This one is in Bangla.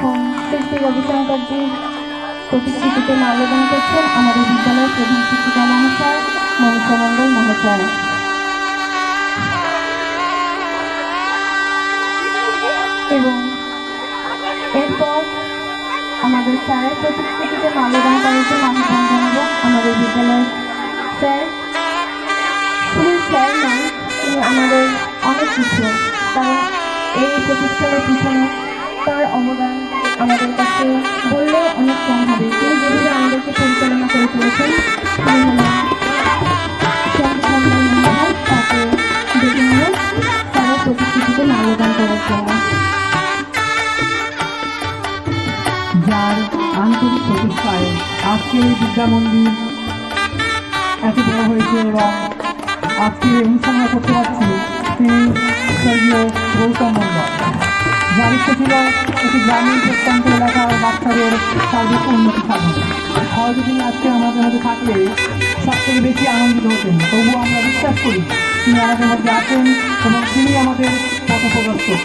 এখন শ্রী রবিশঙ্করজির প্রতিকৃতিতে মাল্যদান করছেন আমাদের বিদ্যালয়ের প্রধান শিক্ষিকা মহাশয় মনীষা মণ্ডল মহাশয়। এবং এরপর আমাদের স্যারের প্রতিকৃতিতে মাল্যদান করার জন্য আহ্বান জানাবো আমাদের বিদ্যালয়ের স্যার। শুধু স্যার নয়, তিনি আমাদের অনেক কিছু, কারণ এই প্রতিষ্ঠানের পিছনে তার অবদান আমাদের কাছে বললেও অনেক কম হবে। তিনি যেভাবে আমাদেরকে পরিচালনা করে চলেছেন, তিনি হলেন তাকে ডেকে নেব স্যারের প্রতিকৃতিতে মাল্যদান করার জন্য। যার আন্তরিক প্রচেষ্টায় আজকে বিদ্যা মন্দির এত বড় হয়েছে এবং আজকে অনুষ্ঠান করতে পারছি, তিনি স্বর্গীয় গৌতম মণ্ডল। যার ইচ্ছে ছিল একটি গ্রামীণ প্রত্যন্ত এলাকার বাচ্চাদের সার্বিক উন্নতি সাধন। হয়তো তিনি আজকে আমাদের মধ্যে থাকলে সব থেকে বেশি আনন্দিত হতেন, তবুও আমরা বিশ্বাস করি তিনি আমাদের মধ্যে আছেন এবং তিনি আমাদের পথপ্রদর্শক।